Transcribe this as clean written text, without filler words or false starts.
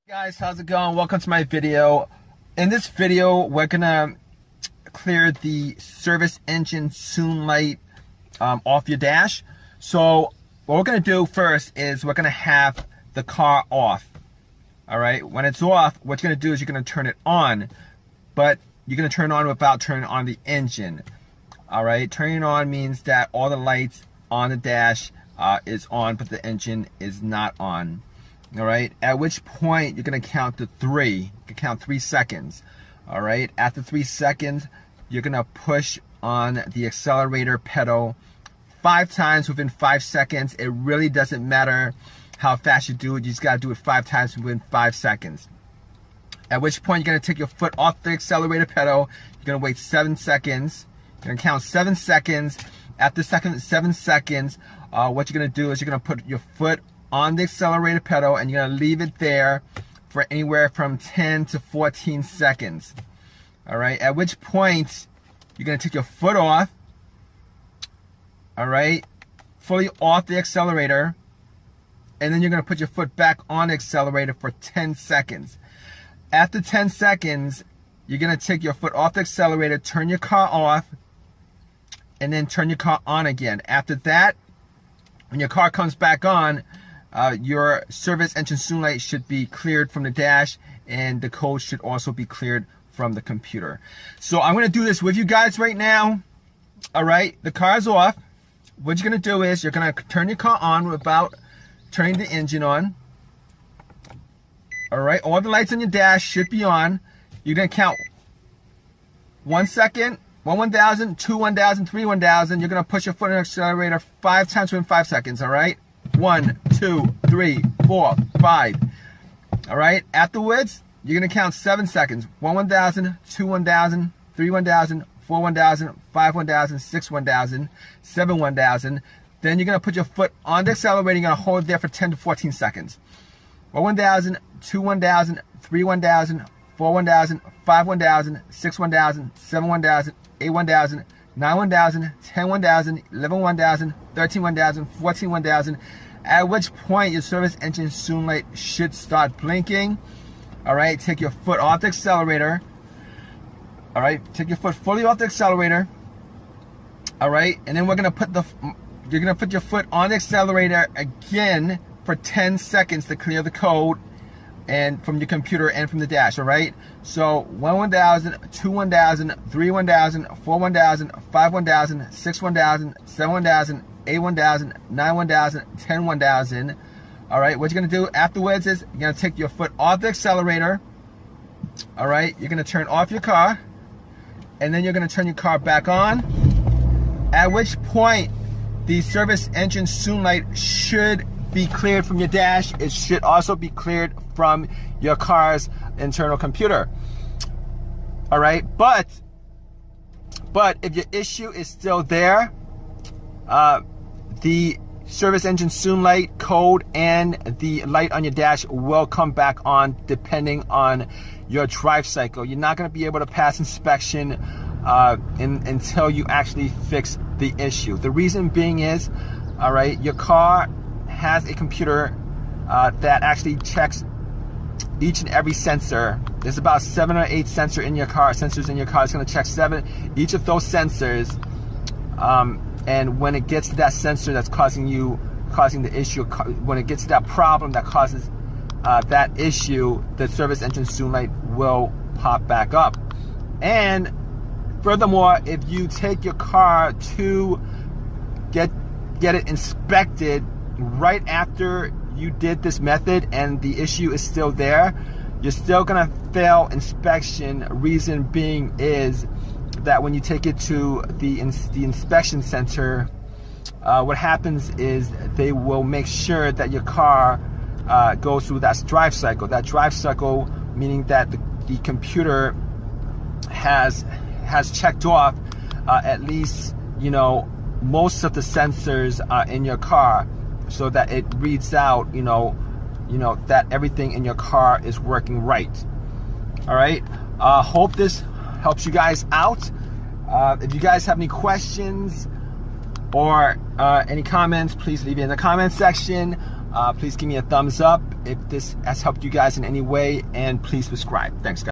Guys, how's it going? Welcome to my video. In this video, we're gonna clear the service engine soon light off your dash. So what we're gonna do first is we're gonna have the car off. All right, when it's off, what you're gonna do is you're gonna turn it on, but you're gonna turn it on without turning on the engine. All right, turning it on means that all the lights on the dash is on, but the engine is not on. All right, at which point you're gonna count to 3. You can count 3 seconds. All right, after 3 seconds, you're gonna push on the accelerator pedal 5 times within 5 seconds. It really doesn't matter how fast you do it. You just gotta do it 5 times within 5 seconds. At which point you're gonna take your foot off the accelerator pedal. You're gonna wait 7 seconds. You're gonna count 7 seconds. After 7 seconds, what you're gonna do is you're gonna put your foot on the accelerator pedal and you're gonna leave it there for anywhere from 10 to 14 seconds. All right, at which point you're gonna take your foot off, all right, fully off the accelerator, and then you're gonna put your foot back on the accelerator for 10 seconds. After 10 seconds, you're gonna take your foot off the accelerator, turn your car off, and then turn your car on again. After that, when your car comes back on, your service engine soon light should be cleared from the dash, and the code should also be cleared from the computer. So I'm gonna do this with you guys right now. All right, the car's off. What you're gonna do is you're gonna turn your car on without turning the engine on. All right, all the lights on your dash should be on. You're gonna count 1 second, 1,000, 2 1,000, 3 1,000. You're gonna push your foot on the accelerator 5 times within 5 seconds. All right. 1, 2, 3, 4, 5. All right. Afterwards, you're gonna count 7 seconds. 1,000, 2 1,000, 3 1,000, 4 1,000, 5 1,000, 6 1,000, 7 1,000. Then you're gonna put your foot on the accelerator. You're gonna hold it there for 10 to 14 seconds. 1,000, 2 1,000, 3 1,000, 4 1,000, 5 1,000, 6 1,000, 7 1,000, 8 1,000, 9 1,000, 10 1,000, 11 1,000, 13 1,000, 14 1,000. At which point your service engine soon light should start blinking. All right, take your foot off the accelerator. All right, take your foot fully off the accelerator. All right, and then you're gonna put your foot on the accelerator again for 10 seconds to clear the code and from your computer and from the dash. All right, so 1,000, 2 1,000, 3 1,000, 4 1,000, 5 1,000, 6 1,000, 7 1,000, 8 1,000, 9 1,000, 10 1,000. All right, what you're gonna do afterwards is you're gonna take your foot off the accelerator. All right, you're gonna turn off your car, and then you're gonna turn your car back on. At which point the service engine soon light should be cleared from your dash. It should also be cleared from your car's internal computer. All right, but if your issue is still there, the service engine soon light code and the light on your dash will come back on depending on your drive cycle. You're not going to be able to pass inspection until you actually fix the issue. The reason being is, all right, your car has a computer that actually checks each and every sensor. There's about 7 or 8 sensors in your car. It's going to check 7 each of those sensors. And when it gets to that sensor that's causing the issue, when it gets to that problem that causes that issue, the service engine soon light will pop back up. And furthermore, if you take your car to get it inspected right after you did this method and the issue is still there, you're still gonna fail inspection. Reason being is that when you take it to the inspection center, what happens is they will make sure that your car goes through that drive cycle. That drive cycle meaning that the computer has checked off at least, you know, most of the sensors in your car, so that it reads out, you know, that everything in your car is working right. All right. Hope this helps you guys out. If you guys have any questions or any comments, please leave it in the comment section. Please give me a thumbs up if this has helped you guys in any way, and please subscribe. Thanks, guys.